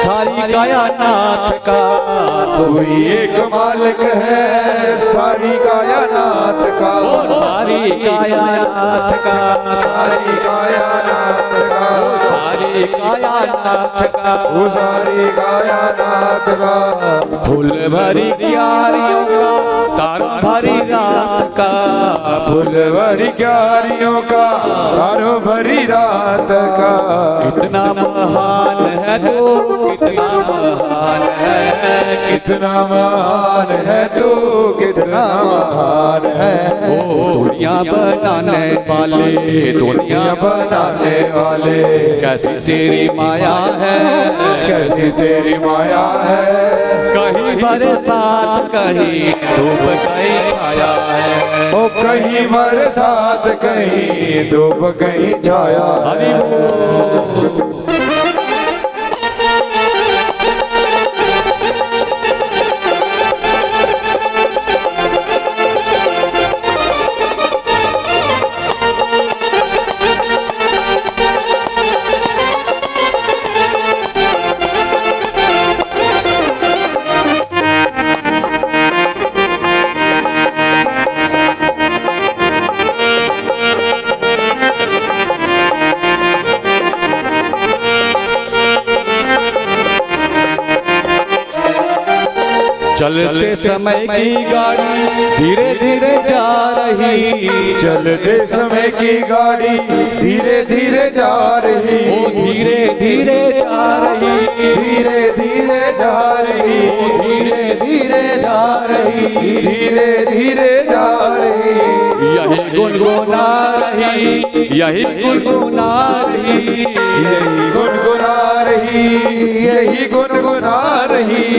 सारी कायनात का, कोई एक मालिक है सारी कायनात का, सारी कायनात का, सारी कायनात का, सारी कायनात का, सारी कायनात का। फूल भरी क्यारियों का, तारों भरी रात का, फूल भरी क्यारियों का, तारों भरी रात का। कितना महान है तू, कितना महान है, कितना महान है तू, कितना महान है। दुनिया बनाने वाले, दुनिया बनाने वाले, कैसी तेरी माया है, कैसी तेरी माया है। कहीं बरसात कहीं धूप कहीं छाया है, ओ कहीं बरसात कहीं धूप कहीं छाया है। चलते समय की गाड़ी धीरे धीरे जा रही, चलते समय की गाड़ी धीरे धीरे जा रही, वो धीरे धीरे जा रही, धीरे धीरे जा रही, धीरे धीरे जा रही, धीरे धीरे जा रही। यही गुनगुना रही, यही गुनगुना रही, यही गुनगुना रही, यही गुनगुना रही।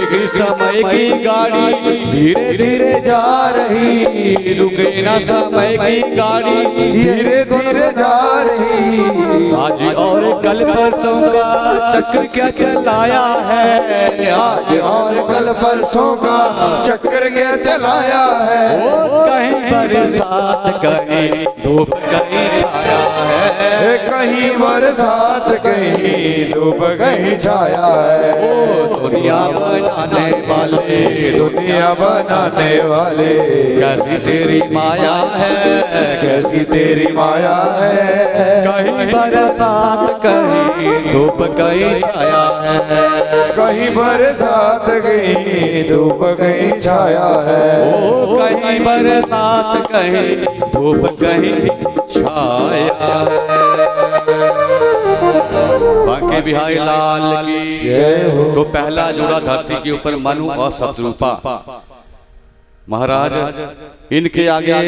रुकेगी समय की गाड़ी धीरे धीरे जा रही, रुके ना समय की गाड़ी धीरे धीरे जा रही। आज और कल परसों का चक्र क्या चलाया है, आज और कल परसों का चक्र क्या चलाया है। कहीं बरसात कहीं धूप कहीं छाया है, कहीं बरसात कहीं धूप कहीं छाया है। ओ दुनिया बनाने वाले, दुनिया बनाने वाले, कैसी तेरी माया है, कैसी तेरी माया है। कहीं बरसात कहीं धूप कहीं छाया है, कहीं बरसात कहीं धूप कहीं छाया है। ओ कहीं बरसात कहीं धूप कहीं छाया है। बांके बिहारी लाल की जय हो। तो पहला जोड़ा धरती के ऊपर मनु और शत्रुपा महाराज, इनके आगे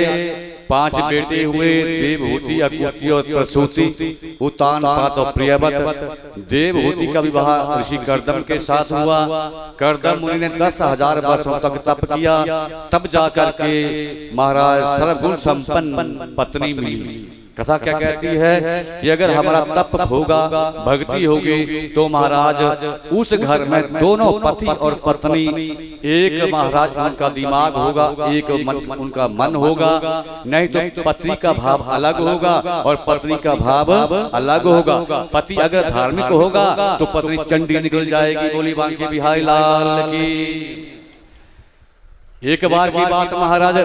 5 बेटे हुए, देवहूति, अकुति और प्रसूति, उतान, पात और प्रियवत। देवहूति का विवाह ऋषि कर्दम के साथ हुआ। कर्दम मुनि ने 10,000 वर्षों तक तप किया, तब जाकर के महाराज सर्वगुण संपन्न पत्नी मिली। कथा क्या कहती है कि अगर हमारा तप होगा, भक्ति होगी, तो महाराज उस घर में दोनों पति और पत्नी, एक महाराज उनका दिमाग होगा, एक उनका मन होगा, नहीं तो पत्नी का भाव अलग होगा और पत्नी का भाव अलग होगा। पति अगर धार्मिक होगा तो पत्नी चंडी निकल जाएगी। बोली बांके बिहारी लाल की। एक बार की बात महाराज,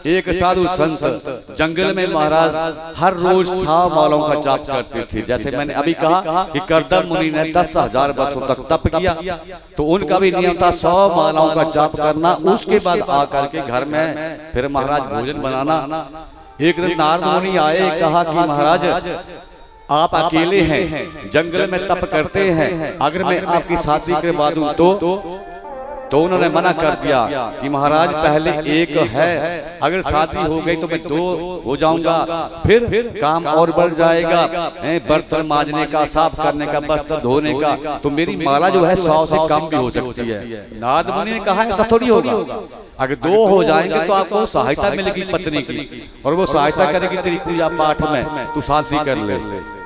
एक साधु संत जंगल में महाराज हर रोज 100 मालाओं का जाप करते थे। जैसे मैंने अभी कहा कि कर्दम मुनि ने 10,000 वर्षों तक तप किया, तो उनका भी नियम था 100 मालाओं का जाप करना। उसके बाद आकर के घर में फिर महाराज भोजन बनाना। एक दिन नारद मुनि आए, कहा कि महाराज आप अकेले हैं, जंगल में तप करते हैं, अगर मैं आपकी शादी करवा दूं तो उन्होंने मना कर दिया कि महाराज पहले एक है, अगर शादी हो गई तो मैं 2 हो जाऊंगा, फिर काम और बढ़ जाएगा, बर्तन मांजने का, साफ करने का, वस्त्र धोने का, तो मेरी माला जो है 100 से कम भी हो सकती है। नारद मुनि ने कहा ऐसा थोड़ी होगा, अगर 2 हो जाएंगे तो आपको सहायता मिलेगी पत्नी की, और वो सहायता करेगी तेरी पूजा पाठ में, तू शादी कर ले।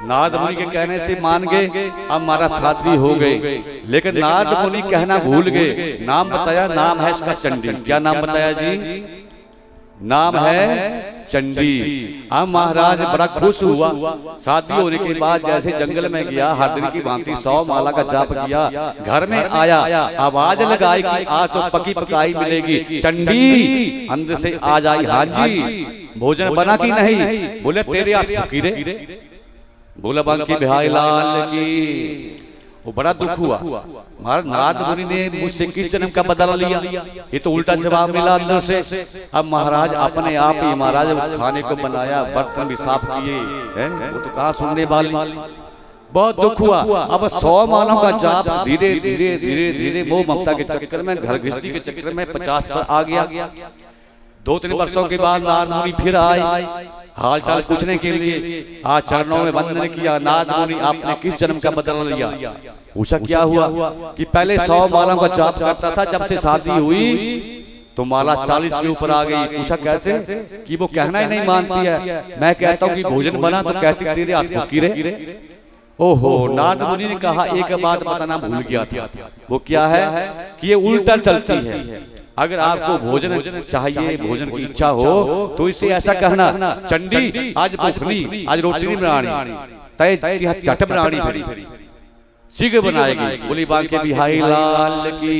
नारद मुनि के कहने से मान गए, अब हमारा शादी हो गई। लेकिन नारद मुनि कहना भूल गए, नाम बताया, नाम है इसका चंडी। क्या नाम बताया जी? नाम है चंडी। अब महाराज बड़ा खुश हुआ। शादी होने के बाद जैसे जंगल में गया, हर दिन की भांति 100 माला का जाप किया, घर में आया, आवाज लगाई कि आज तो पकी पकाई मिलेगी। चंडी अंदर से आ जाई, हाँ जी भोजन बना कि नहीं? बोले तेरे हाथ फकीरे। बोला बांकी बिहारी लाल की। वो बड़ा दुख हुआ। महाराज नारद मुनि ने मुझसे किस जन्म का बदला लिया? ये तो उल्टा जवाब मिला अंदर से। अब महाराज अपने आप ही महाराज उस खाने को बनाया, बर्तन भी साफ किए हैं, वो तो कहाँ सुनने वाली। बहुत दुख हुआ। अब 100 मालों का जाप धीरे धीरे धीरे धीरे मोह ममता के चक्कर में, घर गृहस्थी के चक्कर में 50 पर आ गया। 2-3 वर्षों के बाद नारद मुनि फिर आए हाल चाल पूछने के लिए। आज चरणों में वंदन किया। नारद मुनि आपने किस जन्म का बदला लिया? पूछा क्या हुआ? कि पहले 100 मालों का जाप करता था, जब से शादी हुई तो माला 40 के ऊपर आ गई। पूछा कैसे? कि वो कहना ही नहीं मानती है। मैं कहता हूँ कि भोजन बना तो कहती तेरे हाथ फकीरे। ओहो, नारद मुनि ने कहा एक बात बताना भूल गया था। वो क्या है? कि ये उल्टा चलती है। अगर आपको भोजन चाहिए, भोजन की इच्छा हो, तो इससे ऐसा कहना, चंडी आज भूखनी, आज रोटी नहीं बनानी, तय चट बनानी फिरी, शीघ्र बनाएगी। बोली बांके बिहारी लाल की।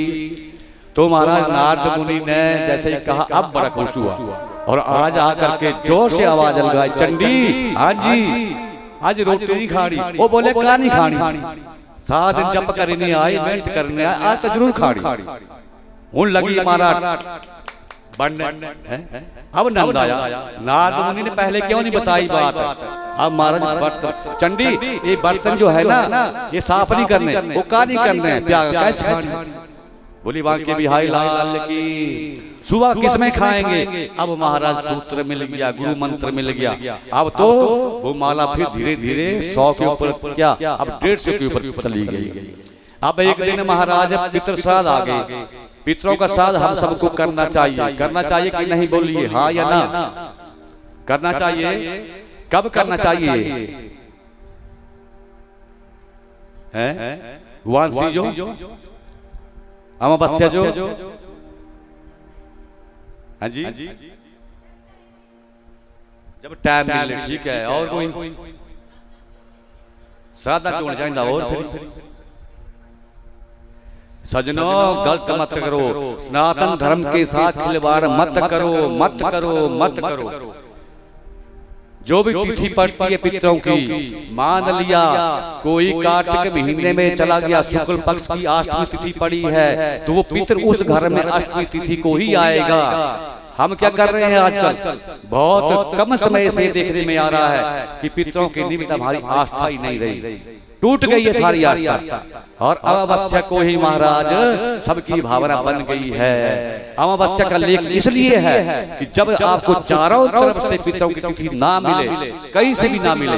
तो महाराज नारद मुनि ने जैसे ही कहा, अब बड़ा खुश हुआ और आज आकर के जोर से आवाज लगाई, चंडी हाँ जी आज रोटी नहीं खानी। वो बोले क्या नहीं खानी? 7 दिन जप करने आए, मेहनत करने आए, आज तो जरूर खानी। उन लगी महाराज बनने। अब नंद आया। नारद मुनि ने पहले क्यों नहीं बताई बात? अब महाराज बर्तन, चंडी ये बर्तन जो है ना, ये साफ नहीं करने, वो का नहीं करने, प्याग कैसे खानी? बोली बांके बिहारी लाल की। सुबह किसमें खाएंगे? अब महाराज सूत्र मिल गया, गुरु मंत्र मिल गया। अब तो वो माला फिर धीरे धीरे 100 के ऊपर क्या, अब 150 के ऊपर चली गई। अब एक दिन महाराज पितृ श्राद्ध आ गए। पितरों का श्राद्ध हम सबको करना चाहिए। करना चाहिए कि नहीं? बोलिए हाँ या ना। करना चाहिए। कब करना चाहिए? हैं वांसी जो अमावस्या जो, हाँ जी जब टाइम मिले, ठीक है। और कोई श्राद्ध क्यों होना चाहिए? और फिर सजनों गलत मत करो, सनातन धर्म के साथ खिलवाड़ मत करो, मत करो, मत करो। जो भी तिथि पड़ती है पितरों की, मान लिया कोई कार्तिक महीने में चला गया, शुक्ल पक्ष की अष्टमी तिथि पड़ी है, तो वो पितर उस घर में अष्टमी तिथि को ही आएगा। हम क्या कर रहे हैं आजकल? बहुत कम समय से देखने में आ रहा है कि पितरों के निमित्त हमारी आस्था ही नहीं रही, टूट गई है सारी आस्था। और अमावस्या को ही महाराज सबकी भावना बन गई है। अमावस्या का लेख इसलिए है कि जब आपको चारों तरफ से पितरों की तिथि ना मिले, कहीं से भी ना मिले,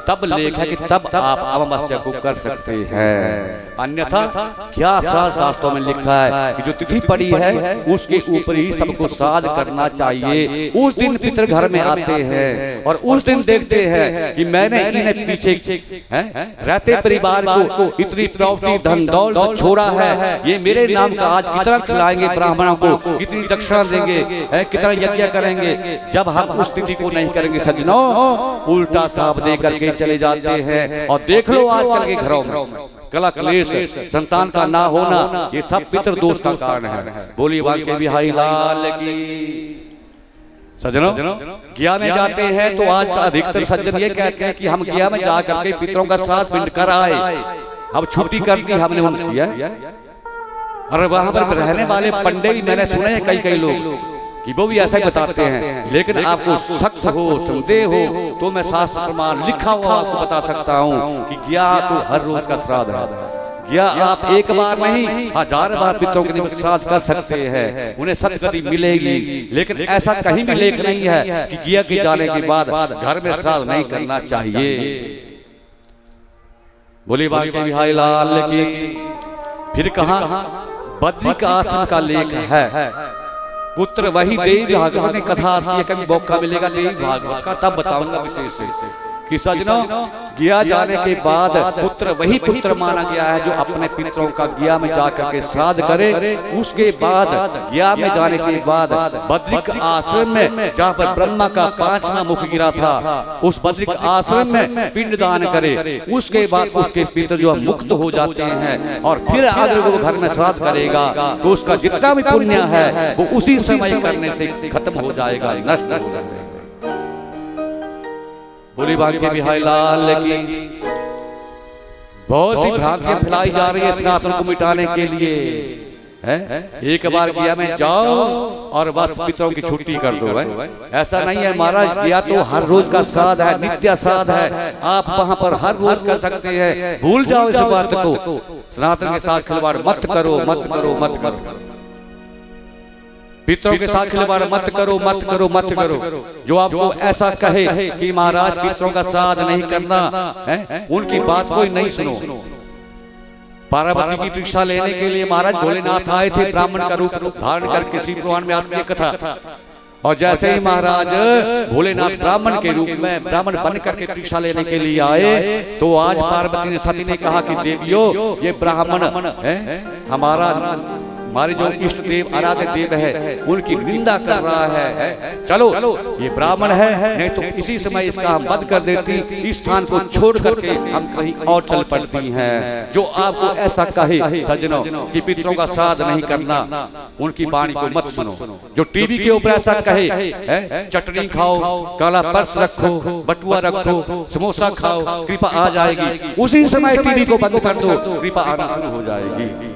तब लेख है कि तब आप अमावस्या को कर सकते हैं। अन्यथा क्या शास्त्रों में लिखा है कि जो तिथि पड़ी है उसके ऊपर ही सबको श्राद्ध करना चाहिए। उस दिन पितर घर में आते हैं और उस दिन देखते हैं कि मैंने इन्हें पीछे रहते परिवार को इतनी प्रॉपर्टी धन दौलत छोड़ा है, ये मेरे नाम का आज कितना खिलाएंगे ब्राह्मणों को, कितनी दक्षिणा देंगे, कितना यज्ञ करेंगे। जब हम उस तिथि को नहीं करेंगे सज्जनों, उल्टा साफ दे करके चले जाते हैं। और देख लो आजकल के घरों में कला क्लेश, संतान का ना होना, ये सब पितृ दोष का कारण है। बोली बांके बिहारी लाल की। सज्जनों गया में जाते हैं तो आज का अधिकतर सज्जन ये कहते हैं कि हम गया में जा करके पितरों का श्राद्ध पिंड कर आए। अब छुट्टी कर दी हमने, उन्होंने किया। और वहां पर रहने वाले पंडे भी मैंने सुने हैं कई लोग कि वो भी ऐसा बताते हैं। लेकिन आपको शक हो, संदेह हो, तो मैं शास्त्र प्रमाण लिखा हुआ आपको बता सकता हूँ कि गया तो हर रोज का श्राद्ध है। गया आप एक बार नहीं 1000 बार पितरों के निमित्त श्राद्ध कर सकते हैं, उन्हें सदगति मिलेगी। लेकिन ऐसा कहीं भी लेख नहीं है कि गया के जाने के बाद घर में श्राद्ध नहीं करना चाहिए। बोली बांके बिहारी लाल की। फिर कहा बद्री का आश्रम का लेख है। पुत्र वही देवी भागवत ने कथा आती है, कभी मौका मिलेगा देवी भागवत का तब बताऊंगा विशेष से। कि सजनों गया जाने के बाद पुत्र वही पुत्र माना गया है जो अपने पितरों का गया में जाकर के श्राद्ध करे। उसके बाद गया में जाने के बाद बद्रिक आश्रम में जहाँ पर ब्रह्मा का 5वां मुख गिरा था उस बद्रिक आश्रम में पिंडदान करे। उसके बाद उसके पितर जो मुक्त हो जाते हैं और फिर आगे वो घर में श्राद्ध करेगा तो उसका जितना भी पुण्य है वो उसी समय करने से खत्म हो जाएगा, नष्ट हो जाएगा। बोली बांके बिहारी लाल की। बहुत सी भ्रांतियां फैलाई जा रही है सनातन को मिटाने के लिए है? एक बार गया में जाओ और बस पितरों की छुट्टी कर दो है? ऐसा नहीं है महाराज, गया तो हर रोज का श्राद्ध है, नित्य श्राद्ध है, आप वहां पर हर रोज कर सकते हैं। भूल जाओ इस बात को, सनातन के साथ खिलवाड़ मत करो, मत करो, मत करो। पितरों के साथ खिलवाड़ मत करो, मत करो, मत करो। जो आपको ऐसा कहे कि महाराज पितरों का श्राद्ध नहीं करना है, उनकी बात कोई नहीं सुनो। पार्वती की परीक्षा लेने के लिए महाराज भोलेनाथ आए थे ब्राह्मण का रूप धारण करके, शिव पुराण में आती है कथा। और जैसे ही महाराज भोलेनाथ ब्राह्मण के रूप में ब्राह्मण बन करके परीक्षा लेने के लिए आए तो आज पार्वती ने सती ने कहा कि देवियों ये ब्राह्मण है हमारे जो इष्ट देव आराध्य देव है उनकी निंदा कर रहा है। चलो ये ब्राह्मण है, नहीं तो इसी समय इसका हम वध कर देती, इस स्थान को छोड़ करके हम कहीं और चल पड़ती हैं। जो आपको ऐसा कहे सज्जनों कि पितरों का श्राद्ध नहीं करना, उनकी वाणी को मत सुनो। जो टीवी के ऊपर ऐसा कहे चटनी खाओ, काला पर्स रखो, बटुआ रखो, समोसा खाओ, कृपा आ जाएगी, उसी समय टीवी को बंद कर दो, कृपा आना शुरू हो जाएगी।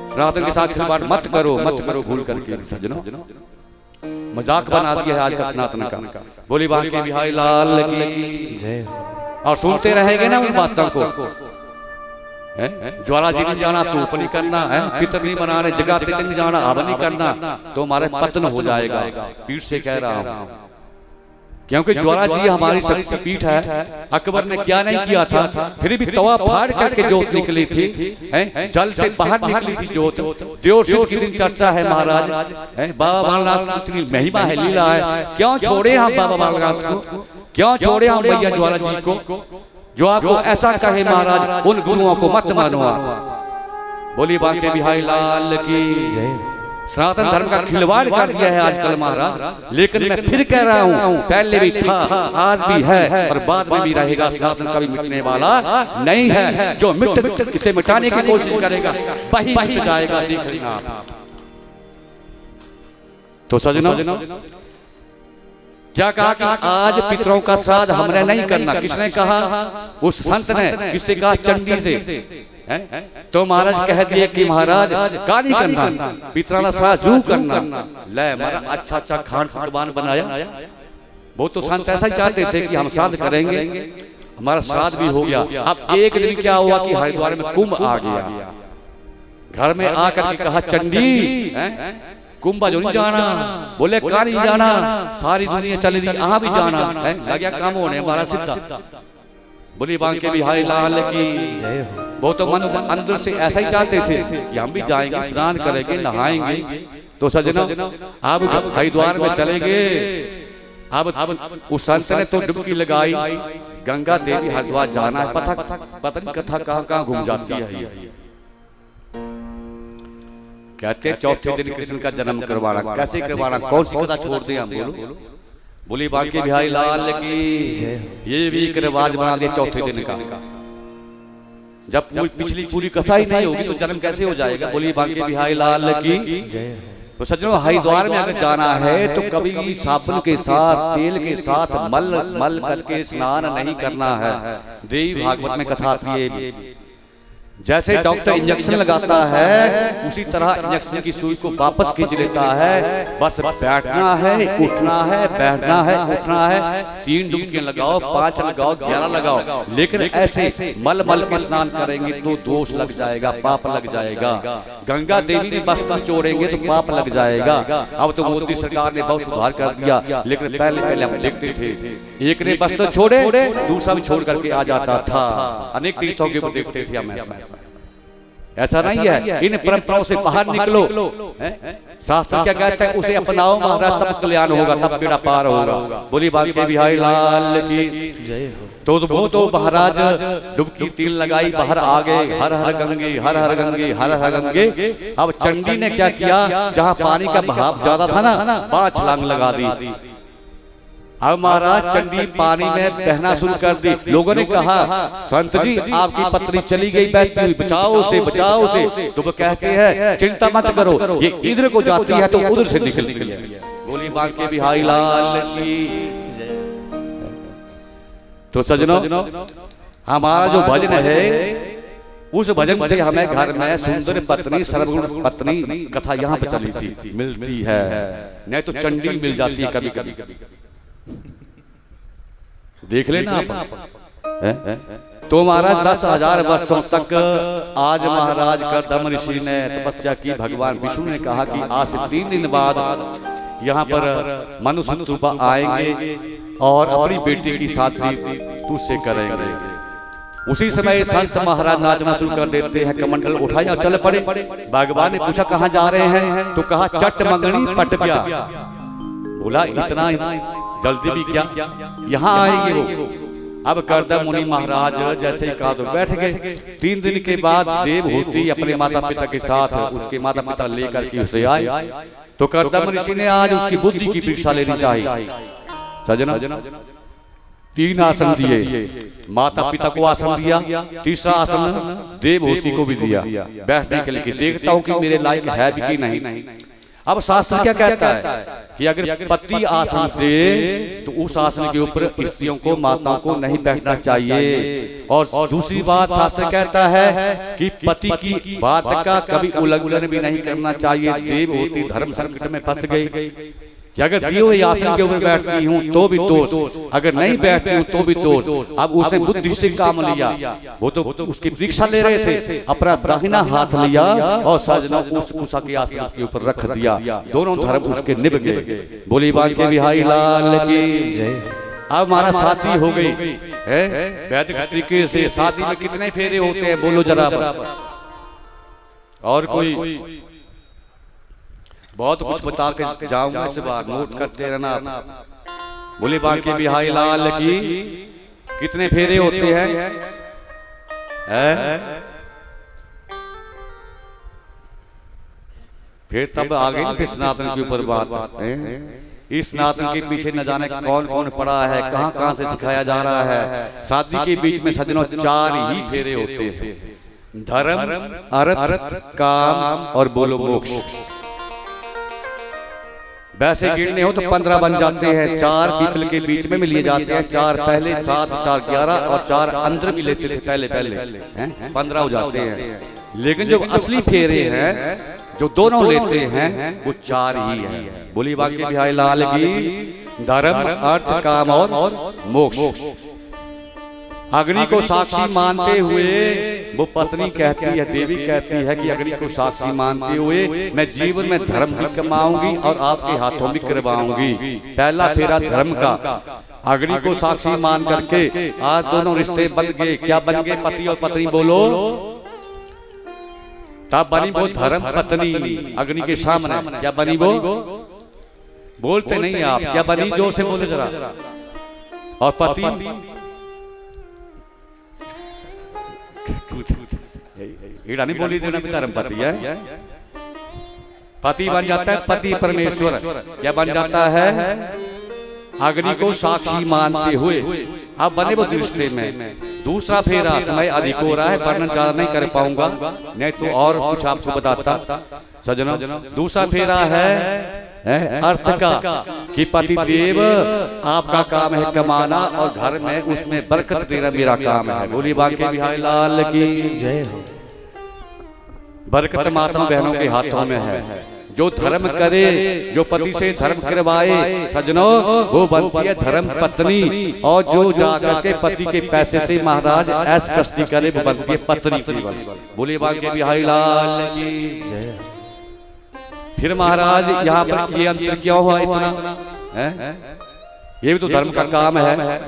सनातन के साथ खिलवाड़ मत करो, मत करो भूल करके सज्जनों। मजाक बना दिया है आज का सनातन का। बोली बांके बिहारी लाल की जय। और सुनते रहेंगे ना उन बातों को। ज्वाला जी नहीं जाना तो ऊपर नहीं करना है, पितर नहीं बनाने जगाते नहीं जाना अब नहीं करना, तो हमारे पतन हो जाएगा। पीठ से कह रहा हूँ, क्योंकि ज्वाला जी हमारी शक्ति पीठ है। अकबर ने क्या नहीं किया था, फिर भी तवा फाड़ करके जोत निकली थी, जल से बाहर निकली थी जोत। देवशुद्ध की दिन चर्चा है महाराज, बाबा बालनाथ की इतनी महिमा है, लीला है, क्यों छोड़े हम बाबा बालनाथ को, क्यों छोड़े हम भैया ज्वाला जी को। जो आपको ऐसा कहे महाराज उन गुरुओं को मत मानो। बोली बांके बिहारी लाल की जय। सनातन धर्म का खिलवाड़ कर दिया है आजकल महाराज, लेकिन मैं फिर कह रहा हूँ पहले भी था, आज भी है और बाद में भी रहेगा। सनातन कभी मिटने वाला नहीं है। जो इसे मिटाने की कोशिश करेगा वही मिट जाएगा, देख लेना आप। तो सजनों क्या कहा कि आज पितरों का श्राद्ध हमने नहीं करना। किसने कहा? उस संत ने। किससे कहा? चंडी से। तो महाराज कह दिए कि महाराज का नहीं करना, पितरों का श्राद्ध जरूर करना। ले महाराज अच्छा अच्छा खान पकवान बनाया। वो तो संत ऐसा ही चाहते थे कि हम श्राद्ध करेंगे, हमारा श्राद्ध भी हो गया। अब एक दिन क्या हुआ कि हरिद्वार में कुंभ आ गया। घर में आकर के कहा चंडी कुंभ जो नहीं जाना। बोले का नहीं जाना, सारी दुनिया चली रही, यहाँ भी जाना है, लगा काम होने हमारा सीधा। बोली बांके बिहारी लाल की जय हो। वो तो मन अंदर से ऐसा ही चाहते थे कि हम भी जाएंगे, स्नान करेंगे, नहाएंगे। तो सजनों अब हरिद्वार में चलेंगे। अब उस संत ने तो डुबकी लगाई, गंगा देवी हरिद्वार जाना है। पता नहीं कथा कहाँ घूम जाती है। कहते चौथे दिन कृष्ण का जन्म करवाना, कैसे करवाना, कौन सी कथा छोड़ दिया हम बोलो। बोली बांके बिहारी लाल की ये भी एक रिवाज बना दिया चौथे दिन का। जब पिछली पूरी कथा ही नहीं होगी तो जन्म कैसे हो जाएगा। बोली बांके बिहारी लाल की। तो सज्जनों हरिद्वार में अगर जाना है तो कभी साबुन के साथ तेल के साथ मल करके स्नान नहीं करना है। देवी भागवत में कथा आती है, जैसे डॉक्टर इंजेक्शन लगाता है उसी तरह इंजेक्शन की सुई को वापस खींच लेता है। बस बैठना है, उठना है, बैठना है, उठना है। 3 डुबकियां लगाओ, 5 लगाओ, 11 लगाओ, लेकिन ऐसे मल के स्नान करेंगे तो दोष लग जाएगा, पाप लग जाएगा। गंगा देवी ने वस्त्र छोड़ेंगे तो पाप लग जाएगा। अब तो मोदी सरकार ने बहुत सुधार कर दिया, लेकिन पहले हम देखते थे एक ने वस्त्र छोड़े दूसरा भी छोड़ करके आ जाता था। अनेक तीर्थों के ऊपर देखते थे हम ऐसा। ऐसा नहीं है, इन परंपराओं से बाहर निकलो। शास्त्र क्या कहता है, उसे अपनाओ महाराज, तब कल्याण होगा, तब बेड़ा पार होगा। बोली बांके बिहारी लाल की जय हो। वो तो महाराज डुबकी तीन लगाई, बाहर आ गए, हर हर गंगे हर हर गंगे हर हर गंगे। अब चंडी ने क्या किया, जहां पानी का बहाव ज्यादा था ना, 5 छलांग लगा दी। अब महाराज चंडी पानी में बहना शुरू कर दी। लोगों ने कहा, संत जी आपकी पत्नी चली गई बहती हुई, बचाओ से बचाओ से। तो वो कहते हैं, चिंता मत करो, ये इधर को जाती है तो उधर से निकलती है। बोली बांके बिहारी लाल की। तो सजनों, हमारा जो भजन है, उस भजन से हमें घर में सुंदर पत्नी, सर्वगुण पत्नी कथा यहाँ पे चली थी, मिलती है। नहीं तो चंडी मिल जाती है कभी कभी। देख लेना आप। तो महाराज 10,000 वर्षों तक आज महाराज कर्दम ऋषि ने तपस्या की। भगवान विष्णु ने कहा कि आज से 3 दिन बाद यहाँ पर मनुष्य रूपा आएंगे और अपनी बेटी की शादी तुझसे करेंगे। उसी समय संत महाराज नाचना शुरू कर देते हैं, कमंडल उठाया चल पड़े। भगवान ने पूछा कहाँ जा रहे हैं, तो कहा चट मंगनी पट गया। बोला इतना जल्दी भी क्या, यहाँ आएंगे वो। अब कर्दम मुनि महाराज जैसे ही कहा तो बैठ गए। 3 दिन के बाद देवहूति अपने माता पिता के साथ उसके माता पिता लेकर के उसे आए। तो कर्दम ऋषि ने आज उसकी बुद्धि की परीक्षा लेनी चाहिए। सजना 3 आसन दिए, माता पिता को आसन दिया, तीसरा आसन देवहूति को भी दिया बैठने के लिए, देखता हूँ कि मेरे लायक है भी कि नहीं। अब शास्त्र क्या कहता है कि अगर पति आसन दे तो उस आसन के ऊपर स्त्रियों को, माताओं को नहीं बैठना चाहिए। और दूसरी बात शास्त्र कहता है कि पति की बात का कभी उल्लंघन भी नहीं करना चाहिए। देवहूति धर्म संकट में फंस गई कि अगर दिए हुए आसन के ऊपर बैठती हूँ तो भी दोष, अगर नहीं बैठती हूँ तो भी दोष। अब उसने बुद्धि से काम लिया, वो तो उसकी परीक्षा ले रहे थे, अपना दाहिना हाथ लिया और सजना उस उषा के आसन के ऊपर रख दिया। दोनों धर्म उसके निभ गए। बोली बांके बिहारी लाल की जय। अब हमारा शादी हो गई है वैदिक तरीके से। शादी में कितने फेरे होते हैं बोलो जरा। और कोई बहुत कुछ बता के जाऊंगा, इस बार नोट करते रहना। बोले बांके बिहारी लाल की कितने फेरे होते हैं? फिर तब आगे फिर सनातन के ऊपर बात है। इस सनातन के पीछे न जाने कौन कौन पड़ा है, कहां कहां से सिखाया जा रहा है। शादी के बीच में सजनों 4 ही फेरे होते हैं, धर्म, अर्थ, काम और बोलो मोक्ष। वैसे गिनने हो तो 15 बन जाते हैं। 4 पीपल के बीच में लिए जाते हैं, 4 पहले, 7, 4, 11 और 4 अंदर भी लेते थे पहले 15 हो जाते हैं। लेकिन जो असली फेरे हैं, जो दोनों लेते हैं, वो 4 ही है। बोली बांके बिहारी लाल की धर्म, अर्थ, काम और मोक्ष। अग्नि को साक्षी मानते हुए वो पत्नी कहती है, देवी कहती है कि अग्नि को साक्षी मानते हुए मैं जीवन में धर्म भी कमाऊंगी और आपके हाथों भी करवाऊंगी। पहला फेरा धर्म का। अग्नि को साक्षी मान करके आज दोनों रिश्ते बन गए। क्या बन गए? पति और पत्नी बोलो। तब बनी वो धर्म पत्नी अग्नि के सामने। क्या बनी वो? बोलते नहीं आप। क्या बनी? जोर से बोले जरा। और पति ईड़ा नहीं बोली देना भी धर्म पति है। पति बन जाता है पति परमेश्वर। क्या बन जाता है? अग्नि को साक्षी मानते हुए। अब बने वो रिश्ते में। दूसरा फेरा समय अधिक हो रहा है, वर्णन ज्यादा नहीं कर पाऊंगा, नहीं तो और कुछ आपको बताता सजनों। दूसरा फेरा है अर्थ का कि पति देव आपका काम है कमाना और घर में उसमें बरकत देना मेरा काम है। बोली बांके बिहारी लाल की जय हो। बरकत माताओं बहनों के हाथों में है। जो धर्म करे, जो पति से धर्म करवाए सजनों, वो बनती है धर्म पत्नी। और जो जाकर के पति के पैसे से महाराज ऐश कस्ती करे, वो बनती है पत्नी की। बोली बांके बिहारी लाल की जय। फिर महाराज यहाँ पर ये अंतर क्यों हुआ इतना? ये भी तो धर्म का काम है।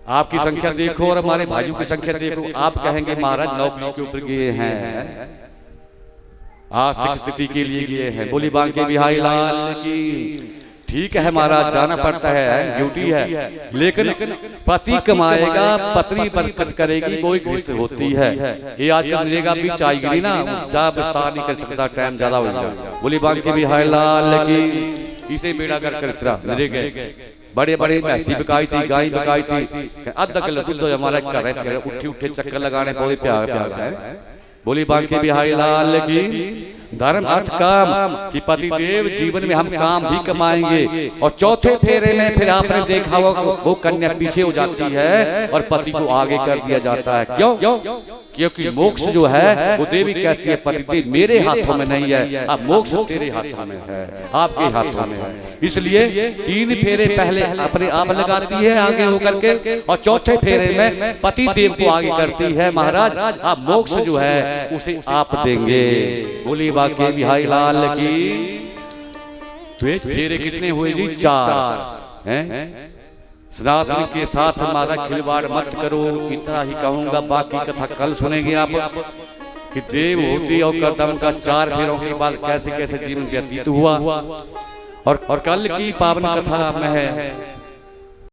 आपकी संख्या देखो और हमारे भाइयों की संख्या देखो, आप कहेंगे महाराज नौकरी के ऊपर गए हैं, आर्थिक स्थिति के लिए गए हैं। बोली बांके बिहारी लाल की। ठीक है महाराज, जाना पड़ता है, ड्यूटी है, लेकिन पति कमाएगा, पत्नी बरकत करेगी, वो एक रिश्ते होती है। ये आज का मिलेगा भी चाहिए ना, चाह विस्तार नहीं कर सकता, टाइम ज्यादा हो जाएगा। बोली बांके बिहारी लाल की। इसे बेड़ा कर इतना मिले गए, बड़े बड़े भैंसी बिकाई थी, गाय बिकाई थी, अद्धा किलो दूध हमारा कर रहे, उठे उठे चक्कर लगाने पौधे प्यार प्यार है। बोली बांके बिहारी लाल की। धर्म अर्थ काम कि पति देव जीवन में हम काम भी कमाएंगे। और चौथे फेरे में फिर आपने देखा वो कन्या पीछे हो जाती है और पति को आगे कर दिया जाता है। क्यों? क्योंकि मोक्ष जो है वो देवी कहती है पति देव मेरे हाथों में नहीं है, अब मोक्ष तेरे हाथों में है, आपके हाथों में है। इसलिए 3 फेरे पहले अपने आप लगाती है आगे होकर के, और चौथे फेरे में पति देव को आगे करती है महाराज, अब मोक्ष जो है उसे आप देंगे। बोली बांके बिहारी लाल की। तो ये फेरे कितने हुए जी? 4 हैं। सनातन के साथ हमारा खिलवाड़ मत करो, इतना ही कहूंगा, बाकी कथा कल सुनेंगे आप कि देवहूति और कर्दम का 4 फेरों के बाद कैसे कैसे जीवन व्यतीत हुआ। और कल की पावन कथा में है